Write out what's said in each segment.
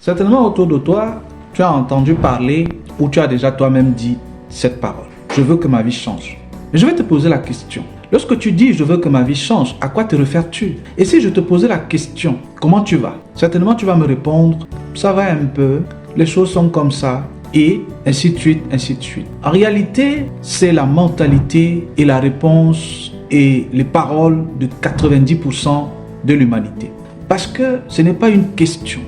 Certainement autour de toi, tu as entendu parler ou tu as déjà toi-même dit cette parole. Je veux que ma vie change. Mais je vais te poser la question. Lorsque tu dis « je veux que ma vie change », à quoi te réfères-tu? Et si je te posais la question « comment tu vas ?» Certainement tu vas me répondre « ça va un peu, les choses sont comme ça » et ainsi de suite, ainsi de suite. En réalité, c'est la mentalité et la réponse et les paroles de 90% de l'humanité. Parce que ce n'est pas une question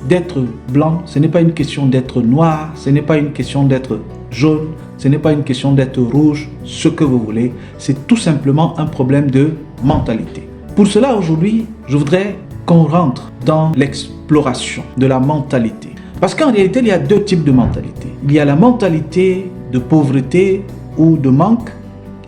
d'être blanc, ce n'est pas une question d'être noir, ce n'est pas une question d'être jaune, ce n'est pas une question d'être rouge, ce que vous voulez. C'est tout simplement un problème de mentalité. Pour cela, aujourd'hui, je voudrais qu'on rentre dans l'exploration de la mentalité. Parce qu'en réalité, il y a deux types de mentalité. Il y a la mentalité de pauvreté ou de manque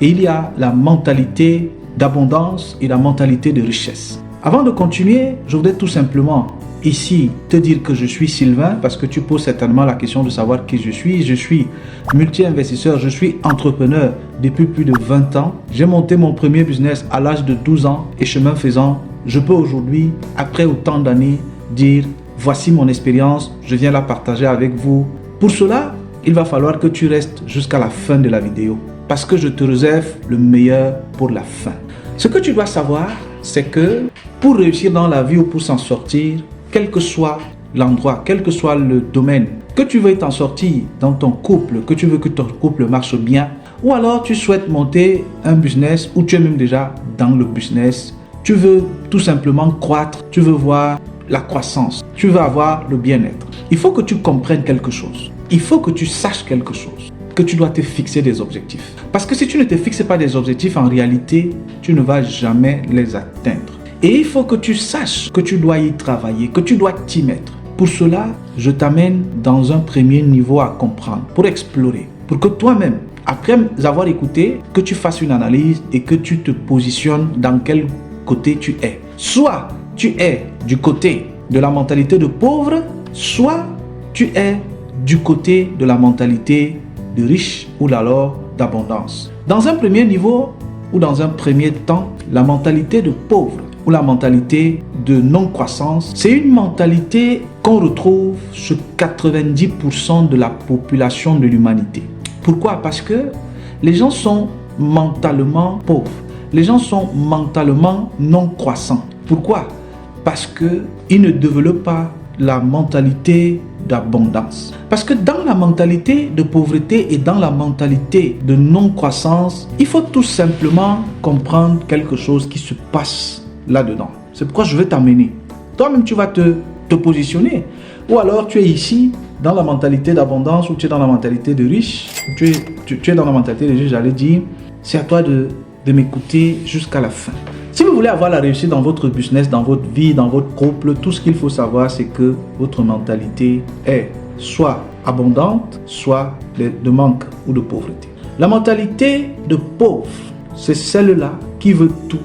et il y a la mentalité d'abondance et la mentalité de richesse. Avant de continuer, je voudrais tout simplement ici te dire que je suis Sylvain parce que tu poses certainement la question de savoir qui je suis. Je suis multi-investisseur, je suis entrepreneur depuis plus de 20 ans. J'ai monté mon premier business à l'âge de 12 ans et chemin faisant, je peux aujourd'hui, après autant d'années, dire voici mon expérience, je viens la partager avec vous. Pour cela, il va falloir que tu restes jusqu'à la fin de la vidéo parce que je te réserve le meilleur pour la fin. Ce que tu dois savoir, c'est que pour réussir dans la vie ou pour s'en sortir, quel que soit l'endroit, quel que soit le domaine, que tu veux t'en sortir dans ton couple, que tu veux que ton couple marche bien, ou alors tu souhaites monter un business ou tu es même déjà dans le business, tu veux tout simplement croître, tu veux voir la croissance, tu veux avoir le bien-être. Il faut que tu comprennes quelque chose, il faut que tu saches quelque chose, que tu dois te fixer des objectifs. Parce que si tu ne te fixes pas des objectifs, en réalité, tu ne vas jamais les atteindre. Et il faut que tu saches que tu dois y travailler, que tu dois t'y mettre. Pour cela, je t'amène dans un premier niveau à comprendre, pour explorer, pour que toi-même, après avoir écouté, que tu fasses une analyse et que tu te positionnes dans quel côté tu es. Soit tu es du côté de la mentalité de pauvre, soit tu es du côté de la mentalité de riche ou alors d'abondance. Dans un premier niveau ou dans un premier temps, la mentalité de pauvre ou la mentalité de non-croissance, c'est une mentalité qu'on retrouve chez 90% de la population de l'humanité. Pourquoi? Parce que les gens sont mentalement pauvres. Les gens sont mentalement non-croissants. Pourquoi? Parce qu'ils ne développent pas la mentalité d'abondance. Parce que dans la mentalité de pauvreté et dans la mentalité de non-croissance, il faut tout simplement comprendre quelque chose qui se passe là-dedans. C'est pourquoi je vais t'amener. Toi-même, tu vas te positionner. Ou alors, tu es ici dans la mentalité d'abondance ou tu es dans la mentalité de riche. Tu es dans la mentalité de riche, j'allais dire. C'est à toi de m'écouter jusqu'à la fin. Si vous voulez avoir la réussite dans votre business, dans votre vie, dans votre couple, tout ce qu'il faut savoir, c'est que votre mentalité est soit abondante, soit de manque ou de pauvreté. La mentalité de pauvre, c'est celle-là qui veut tout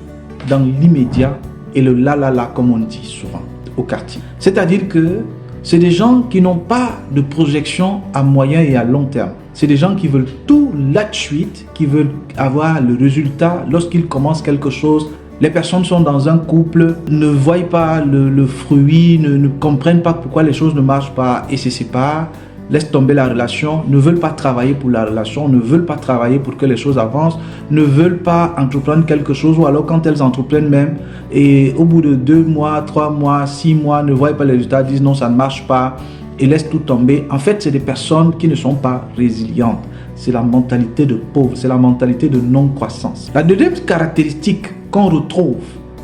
dans l'immédiat et le la, comme on dit souvent au quartier. C'est-à-dire que c'est des gens qui n'ont pas de projection à moyen et à long terme. C'est des gens qui veulent tout là de suite, qui veulent avoir le résultat lorsqu'ils commencent quelque chose. Les personnes sont dans un couple, ne voient pas le fruit, ne comprennent pas pourquoi les choses ne marchent pas et se séparent, laissent tomber la relation, ne veulent pas travailler pour la relation, ne veulent pas travailler pour que les choses avancent, ne veulent pas entreprendre quelque chose ou alors quand elles entreprennent même et au bout de 2 mois, 3 mois, 6 mois, ne voient pas les résultats, disent non, ça ne marche pas et laissent tout tomber. En fait, c'est des personnes qui ne sont pas résilientes. C'est la mentalité de pauvre, c'est la mentalité de non-croissance. La deuxième caractéristique qu'on retrouve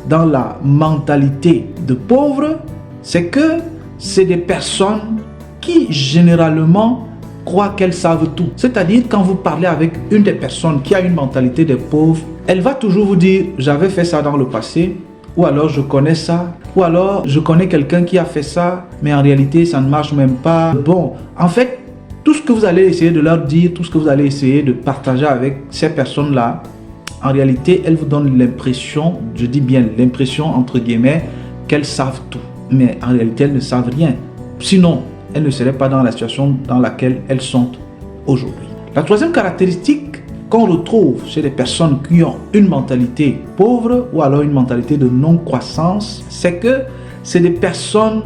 dans la mentalité de pauvre, c'est que c'est des personnes qui généralement croient qu'elles savent tout. C'est-à-dire quand vous parlez avec une des personnes qui a une mentalité de pauvre, elle va toujours vous dire « j'avais fait ça dans le passé » ou alors « je connais ça » ou alors « je connais quelqu'un qui a fait ça, mais en réalité ça ne marche même pas ». Bon, en fait, tout ce que vous allez essayer de leur dire, tout ce que vous allez essayer de partager avec ces personnes-là, en réalité, elles vous donnent l'impression, je dis bien l'impression entre guillemets, qu'elles savent tout. Mais en réalité, elles ne savent rien. Sinon, elles ne seraient pas dans la situation dans laquelle elles sont aujourd'hui. La troisième caractéristique qu'on retrouve chez les personnes qui ont une mentalité pauvre ou alors une mentalité de non-croissance, c'est que c'est des personnes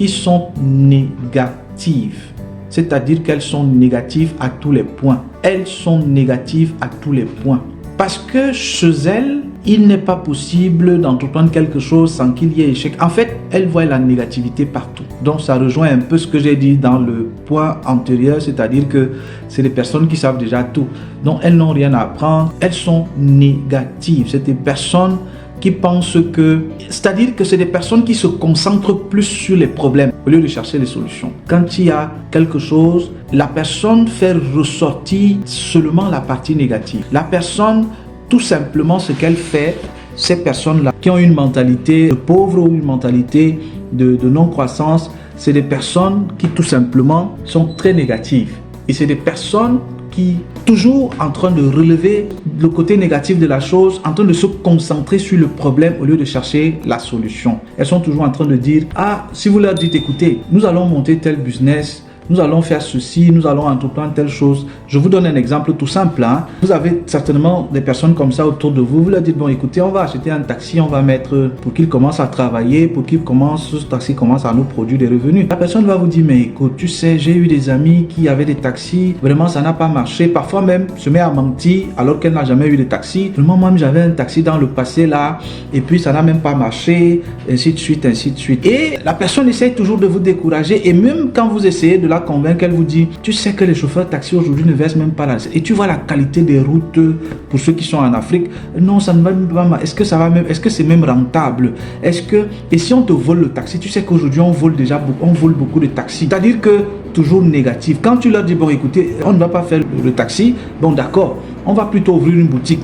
qui sont négatives. C'est-à-dire qu'elles sont négatives à tous les points. Elles sont négatives à tous les points. Parce que chez elles, il n'est pas possible d'entreprendre quelque chose sans qu'il y ait échec. En fait, elles voient la négativité partout. Donc, ça rejoint un peu ce que j'ai dit dans le point antérieur, c'est-à-dire que c'est des personnes qui savent déjà tout. Donc, elles n'ont rien à apprendre. Elles sont négatives. C'est des personnes qui pensent que... C'est-à-dire que c'est des personnes qui se concentrent plus sur les problèmes au lieu de chercher les solutions. Quand il y a quelque chose, la personne fait ressortir seulement la partie négative. La personne, tout simplement, ce qu'elle fait, ces personnes-là qui ont une mentalité de pauvre ou une mentalité de non-croissance, c'est des personnes qui tout simplement sont très négatives. Et c'est des personnes qui toujours en train de relever le côté négatif de la chose, en train de se concentrer sur le problème au lieu de chercher la solution. Elles sont toujours en train de dire, ah, si vous leur dites, écoutez, nous allons monter tel business, nous allons faire ceci, nous allons entreprendre telle chose. Je vous donne un exemple tout simple. Vous avez certainement des personnes comme ça autour de vous. Vous leur dites, bon, écoutez, on va acheter un taxi, on va mettre pour qu'il commence à travailler, pour qu'il commence, ce taxi commence à nous produire des revenus. La personne va vous dire, mais écoute, tu sais, j'ai eu des amis qui avaient des taxis, vraiment ça n'a pas marché. Parfois même, se met à mentir alors qu'elle n'a jamais eu de taxi. Vraiment, moi, j'avais un taxi dans le passé là, et puis ça n'a même pas marché, ainsi de suite, ainsi de suite. Et la personne essaie toujours de vous décourager, et même quand vous essayez de la convaincre, elle vous dit, tu sais que les chauffeurs taxi aujourd'hui ne versent même pas la... Et tu vois la qualité des routes pour ceux qui sont en Afrique. Non, ça ne va même pas. Est-ce que ça va même... Est-ce que c'est même rentable? Est-ce que... Et si on te vole le taxi, tu sais qu'aujourd'hui on vole déjà beaucoup, on vole beaucoup de taxis. C'est-à-dire que toujours négatif. Quand tu leur dis, bon écoutez, on ne va pas faire le taxi, bon d'accord, on va plutôt ouvrir une boutique.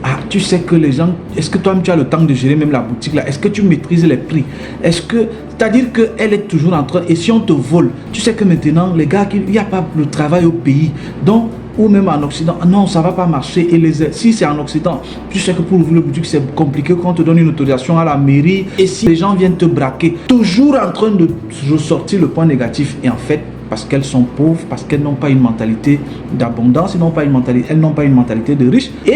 Ah, tu sais que les gens, est-ce que toi-même tu as le temps de gérer même la boutique là? Est-ce que tu maîtrises les prix? Est-ce que, c'est-à-dire qu'elle est toujours en train, et si on te vole, tu sais que maintenant, les gars, il n'y a pas le travail au pays. Donc, ou même en Occident, non, ça ne va pas marcher. Et si c'est en Occident, tu sais que pour ouvrir le boutique, c'est compliqué quand on te donne une autorisation à la mairie. Et si les gens viennent te braquer, toujours en train de ressortir le point négatif. Et en fait, parce qu'elles sont pauvres, parce qu'elles n'ont pas une mentalité d'abondance, elles n'ont pas une mentalité de riche. Et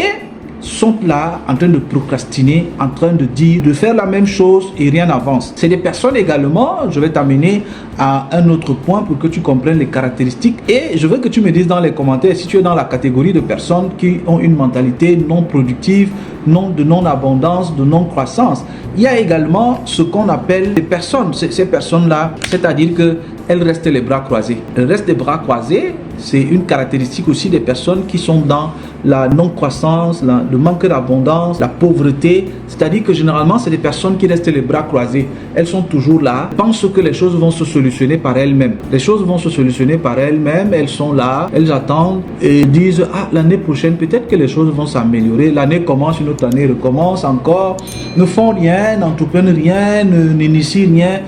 sont là en train de procrastiner, en train de dire, de faire la même chose et rien n'avance. C'est des personnes également, je vais t'amener à un autre point pour que tu comprennes les caractéristiques et je veux que tu me dises dans les commentaires si tu es dans la catégorie de personnes qui ont une mentalité non productive, de non-abondance, de non-croissance. Il y a également ce qu'on appelle les personnes, ces personnes-là, c'est-à-dire qu'elles restent les bras croisés. Elles restent les bras croisés, c'est une caractéristique aussi des personnes qui sont dans la non-croissance, le manque d'abondance, la pauvreté. C'est-à-dire que généralement, c'est des personnes qui restent les bras croisés. Elles sont toujours là, pensent que les choses vont se solutionner par elles-mêmes. Les choses vont se solutionner par elles-mêmes, elles sont là, elles attendent et disent, ah, l'année prochaine, peut-être que les choses vont s'améliorer. L'année commence, une autre année recommence encore, ne font rien, n'entreprennent rien, n'initient rien.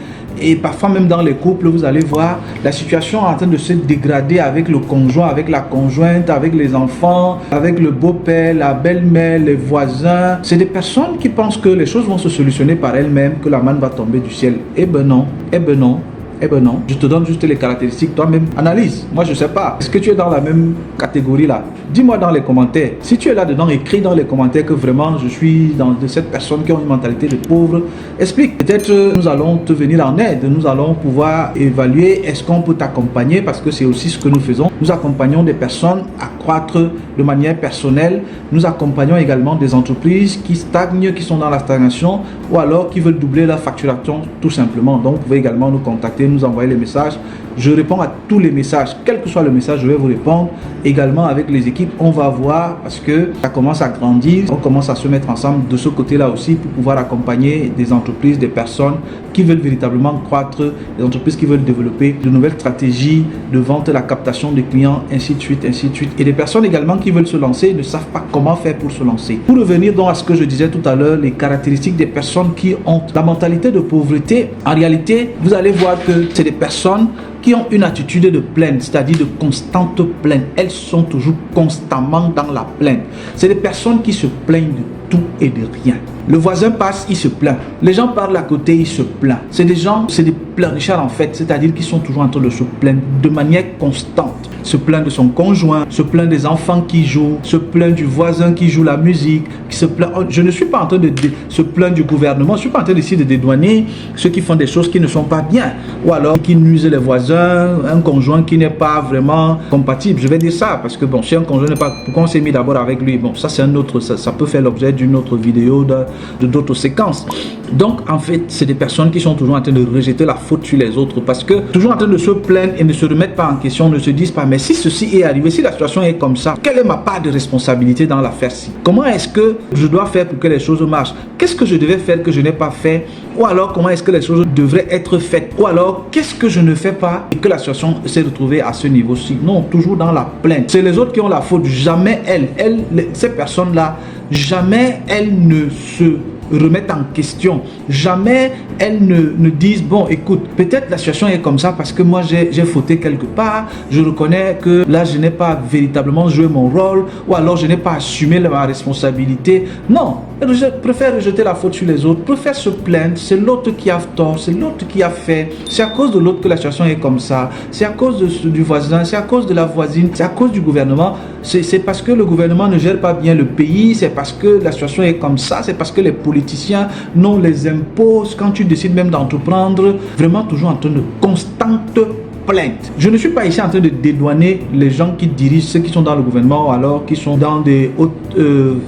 Et parfois même dans les couples, vous allez voir la situation en train de se dégrader avec le conjoint, avec la conjointe, avec les enfants, avec le beau-père, la belle-mère, les voisins. C'est des personnes qui pensent que les choses vont se solutionner par elles-mêmes, que la manne va tomber du ciel. Eh ben non, eh ben non. Eh ben non, je te donne juste les caractéristiques, toi-même analyse. Moi je sais pas, est-ce que tu es dans la même catégorie là? Dis-moi dans les commentaires. Si tu es là-dedans, écris dans les commentaires que vraiment je suis dans de cette personne qui ont une mentalité de pauvre. Explique, peut-être nous allons te venir en aide, nous allons pouvoir évaluer est-ce qu'on peut t'accompagner parce que c'est aussi ce que nous faisons. Nous accompagnons des personnes à croître de manière personnelle. Nous accompagnons également des entreprises qui stagnent, qui sont dans la stagnation ou alors qui veulent doubler leur facturation tout simplement. Donc vous pouvez également nous contacter, nous envoyer les messages. Je réponds à tous les messages, quel que soit le message, je vais vous répondre. Également avec les équipes, on va voir parce que ça commence à grandir, on commence à se mettre ensemble de ce côté-là aussi pour pouvoir accompagner des entreprises, des personnes qui veulent véritablement croître, des entreprises qui veulent développer de nouvelles stratégies de vente, la captation des clients, ainsi de suite, ainsi de suite. Et des personnes également qui veulent se lancer et ne savent pas comment faire pour se lancer. Pour revenir donc à ce que je disais tout à l'heure, les caractéristiques des personnes qui ont la mentalité de pauvreté, en réalité, vous allez voir que c'est des personnes qui ont une attitude de plainte, c'est-à-dire de constante plainte. Elles sont toujours constamment dans la plainte. C'est des personnes qui se plaignent de tout et de rien. Le voisin passe, il se plaint. Les gens parlent à côté, il se plaint. C'est des gens, c'est des pleurnichards en fait, c'est-à-dire qu'ils sont toujours en train de se plaindre de manière constante. Se plaint de son conjoint, se plaint des enfants qui jouent, se plaint du voisin qui joue la musique, qui se plaint. Je ne suis pas en train de se plaindre du gouvernement, je ne suis pas en train d'essayer de dédouaner ceux qui font des choses qui ne sont pas bien, ou alors qui nuisent les voisins, un conjoint qui n'est pas vraiment compatible. Je vais dire ça parce que bon, si un conjoint n'est pas, pourquoi on s'est mis d'abord avec lui? Bon, ça c'est un autre, ça peut faire l'objet d'une autre vidéo, de d'autres séquences. Donc en fait, c'est des personnes qui sont toujours en train de rejeter la faute sur les autres parce que toujours en train de se plaindre et ne se remettent pas en question, ne se disent pas mais si ceci est arrivé, si la situation est comme ça, quelle est ma part de responsabilité dans l'affaire-ci? Comment est-ce que je dois faire pour que les choses marchent? Qu'est-ce que je devais faire que je n'ai pas fait? Ou alors comment est-ce que les choses devraient être faites? Ou alors qu'est-ce que je ne fais pas et que la situation s'est retrouvée à ce niveau-ci? Non, toujours dans la plainte. C'est les autres qui ont la faute, jamais ces personnes-là, jamais elles ne se remettent en question. Jamais elles ne disent bon écoute, peut-être la situation est comme ça parce que moi j'ai fauté quelque part, je reconnais que là je n'ai pas véritablement joué mon rôle ou alors je n'ai pas assumé ma responsabilité. Non, je préfère rejeter la faute sur les autres, préfère se plaindre, c'est l'autre qui a tort, c'est l'autre qui a fait, c'est à cause de l'autre que la situation est comme ça, c'est à cause du voisin, c'est à cause de la voisine, c'est à cause du gouvernement, c'est parce que le gouvernement ne gère pas bien le pays, c'est parce que la situation est comme ça, c'est parce que les politiciens n'ont les impôts quand tu décides même d'entreprendre, vraiment toujours en train de constante plainte. Je ne suis pas ici en train de dédouaner les gens qui dirigent, ceux qui sont dans le gouvernement ou alors qui sont dans des hautes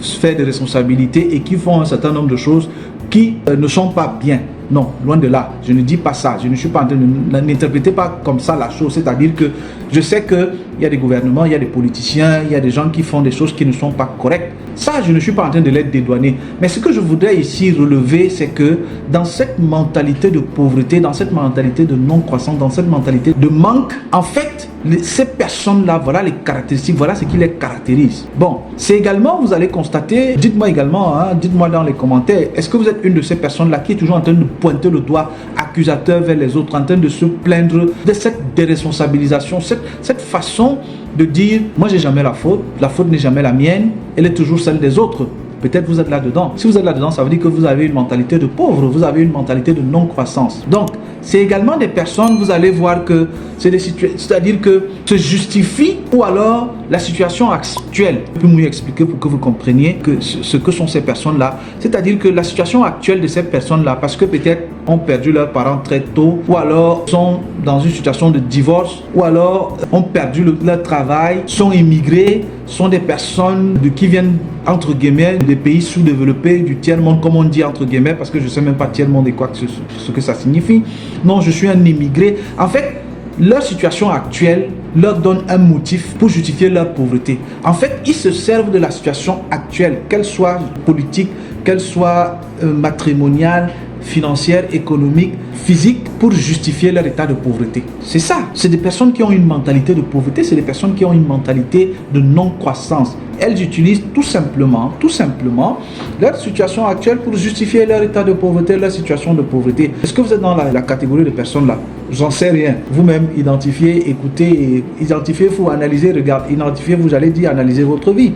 sphères de responsabilité et qui font un certain nombre de choses qui ne sont pas bien. Non, loin de là, je ne dis pas ça, je ne suis pas en train de n'interpréter pas comme ça la chose, c'est-à-dire que je sais qu'il y a des gouvernements, il y a des politiciens, il y a des gens qui font des choses qui ne sont pas correctes. Ça, je ne suis pas en train de les dédouaner. Mais ce que je voudrais ici relever, c'est que dans cette mentalité de pauvreté, dans cette mentalité de non-croissance, dans cette mentalité de manque, en fait, ces personnes-là, voilà les caractéristiques, voilà ce qui les caractérise. Bon, c'est également, vous allez constater, dites-moi également, dites-moi dans les commentaires, est-ce que vous êtes une de ces personnes-là qui est toujours en train de pointer le doigt accusateur vers les autres, en train de se plaindre de cette déresponsabilisation, cette façon de dire, moi j'ai jamais la faute n'est jamais la mienne, elle est toujours celle des autres. Peut-être vous êtes là-dedans. Si vous êtes là-dedans, ça veut dire que vous avez une mentalité de pauvre, vous avez une mentalité de non-croissance. Donc, c'est également des personnes, vous allez voir que c'est des situations, c'est-à-dire que se justifie ou alors la situation actuelle. Je peux mieux expliquer pour que vous compreniez que ce que sont ces personnes-là. C'est-à-dire que la situation actuelle de ces personnes-là, parce que peut-être ont perdu leurs parents très tôt, ou alors sont dans une situation de divorce, ou alors ont perdu leur travail, sont immigrés, sont des personnes qui viennent entre guillemets des pays sous-développés, du tiers-monde comme on dit entre guillemets, parce que je ne sais même pas tiers-monde et quoi que ce que ça signifie. Non, je suis un immigré. En fait, leur situation actuelle leur donne un motif pour justifier leur pauvreté. En fait, ils se servent de la situation actuelle, qu'elle soit politique, qu'elle soit matrimoniale, financière, économique, physique, pour justifier leur état de pauvreté. C'est ça. C'est des personnes qui ont une mentalité de pauvreté, c'est des personnes qui ont une mentalité de non-croissance. Elles utilisent tout simplement leur situation actuelle pour justifier leur état de pauvreté, leur situation de pauvreté. Est-ce que vous êtes dans la catégorie de personnes là? J'en sais rien. Vous-même, identifiez, écoutez, identifiez, vous analysez, regardez, identifiez, vous allez dire, analysez votre vie.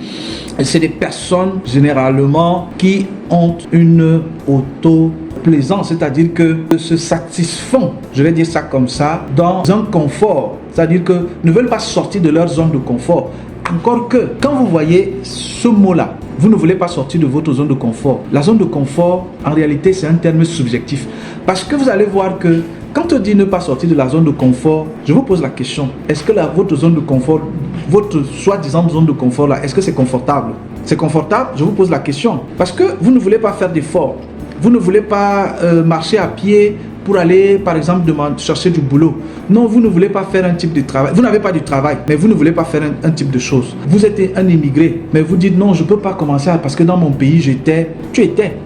C'est des personnes généralement qui ont une auto-plaisance, c'est-à-dire que se satisfont, je vais dire ça comme ça, dans un confort, c'est-à-dire que ne veulent pas sortir de leur zone de confort. Encore que, quand vous voyez ce mot-là, vous ne voulez pas sortir de votre zone de confort. La zone de confort, en réalité, c'est un terme subjectif. Parce que vous allez voir que, quand on dit ne pas sortir de la zone de confort, je vous pose la question, est-ce que votre zone de confort, votre soi-disant zone de confort là, est-ce que c'est confortable? C'est confortable? Je vous pose la question. Parce que vous ne voulez pas faire d'efforts. Vous ne voulez pas marcher à pied pour aller, par exemple, chercher du boulot. Non, vous ne voulez pas faire un type de travail. Vous n'avez pas du travail, mais vous ne voulez pas faire un type de choses. Vous êtes un immigré, mais vous dites non, je ne peux pas commencer parce que dans mon pays,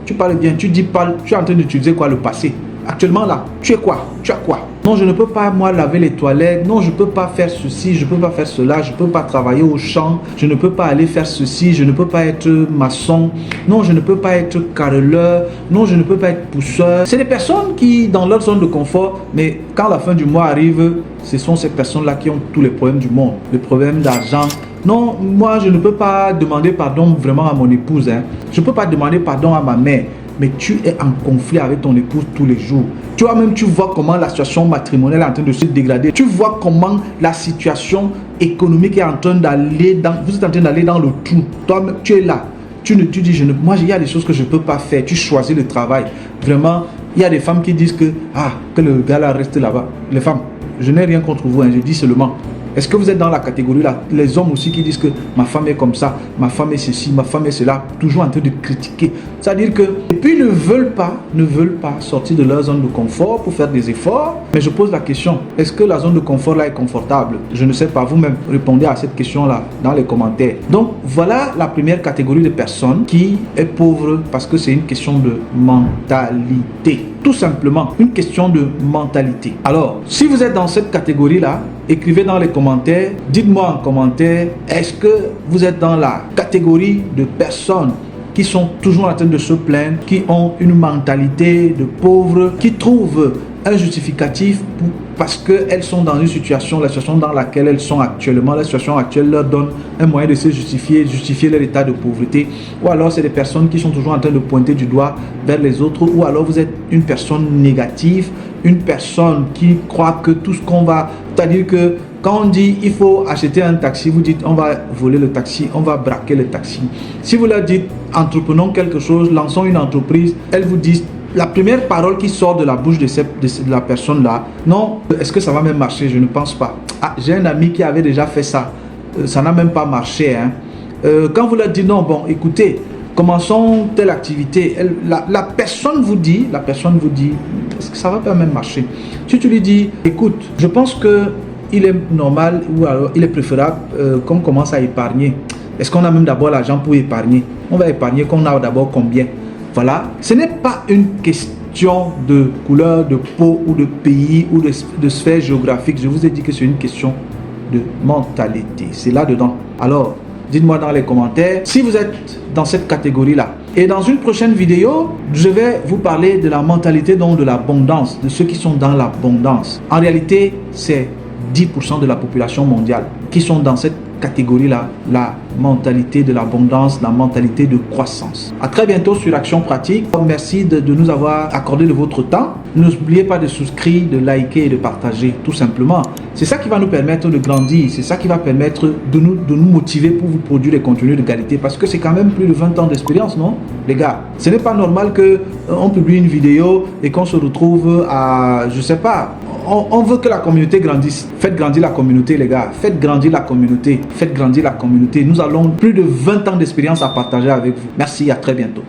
tu parles bien, tu dis pas, tu es en train d'utiliser quoi, le passé. Actuellement là, tu es quoi? Tu as quoi? Non, je ne peux pas moi laver les toilettes. Non, je ne peux pas faire ceci, je ne peux pas faire cela. Je ne peux pas travailler au champ. Je ne peux pas aller faire ceci. Je ne peux pas être maçon. Non, je ne peux pas être carreleur. Non, je ne peux pas être pousseur. C'est des personnes qui, dans leur zone de confort, mais quand la fin du mois arrive, ce sont ces personnes-là qui ont tous les problèmes du monde. Les problèmes d'argent, non, moi je ne peux pas demander pardon vraiment à mon épouse, hein. Je ne peux pas demander pardon à ma mère. Mais tu es en conflit avec ton épouse tous les jours. Tu vois comment la situation matrimoniale est en train de se dégrader. Tu vois comment la situation économique est en train d'aller dans... Vous êtes en train d'aller dans le trou. Toi-même, tu es là. Tu dis, moi, il y a des choses que je ne peux pas faire. Tu choisis le travail. Vraiment, il y a des femmes qui disent que le gars là reste là-bas. Les femmes, je n'ai rien contre vous, hein, je dis seulement. Est-ce que vous êtes dans la catégorie là? Les hommes aussi qui disent que ma femme est comme ça, ma femme est ceci, ma femme est cela, toujours en train de critiquer. C'est-à-dire que, et puis ne veulent pas sortir de leur zone de confort pour faire des efforts. Mais je pose la question, est-ce que la zone de confort là est confortable? Je ne sais pas, vous-même répondez à cette question là dans les commentaires. Donc voilà la première catégorie de personnes qui est pauvre parce que c'est une question de mentalité. Tout simplement, une question de mentalité. Alors, si vous êtes dans cette catégorie là, écrivez dans les commentaires, dites-moi en commentaire, est-ce que vous êtes dans la catégorie de personnes qui sont toujours en train de se plaindre, qui ont une mentalité de pauvres, qui trouvent un justificatif parce qu'elles sont dans une situation, la situation dans laquelle elles sont actuellement, la situation actuelle leur donne un moyen de se justifier leur état de pauvreté, ou alors c'est des personnes qui sont toujours en train de pointer du doigt vers les autres, ou alors vous êtes une personne négative, une personne qui croit que tout ce qu'on va, c'est-à-dire que quand on dit il faut acheter un taxi, vous dites on va voler le taxi, on va braquer le taxi. Si vous leur dites entreprenons quelque chose, lançons une entreprise, elles vous disent, la première parole qui sort de la bouche de la personne là, non, est-ce que ça va même marcher? Je ne pense pas. Ah, j'ai un ami qui avait déjà fait ça, ça n'a même pas marché, hein. Quand vous leur dites non, bon écoutez, commençons telle activité, la personne vous dit, est-ce que ça va pas même marcher? Si tu lui dis, écoute, je pense que il est normal ou alors il est préférable qu'on commence à épargner. Est-ce qu'on a même d'abord l'argent pour épargner? On va épargner qu'on a d'abord combien? Voilà, ce n'est pas une question de couleur de peau ou de pays ou de sphère géographique. Je vous ai dit que c'est une question de mentalité. C'est là-dedans. Alors, dites-moi dans les commentaires si vous êtes dans cette catégorie-là. Et dans une prochaine vidéo, je vais vous parler de la mentalité, donc de l'abondance, de ceux qui sont dans l'abondance. En réalité, c'est 10% de la population mondiale qui sont dans cette catégorie-là, la mentalité de l'abondance, la mentalité de croissance. À très bientôt sur Action Pratique. Merci de nous avoir accordé de votre temps. N'oubliez pas de souscrire, de liker et de partager, tout simplement. C'est ça qui va nous permettre de grandir, c'est ça qui va permettre de nous motiver pour vous produire des contenus de qualité, parce que c'est quand même plus de 20 ans d'expérience, non les gars? Ce n'est pas normal qu'on publie une vidéo et qu'on se retrouve à, je sais pas, on veut que la communauté grandisse. Faites grandir la communauté, les gars. Faites grandir la communauté. Faites grandir la communauté. Nous avons plus de 20 ans d'expérience à partager avec vous. Merci, à très bientôt.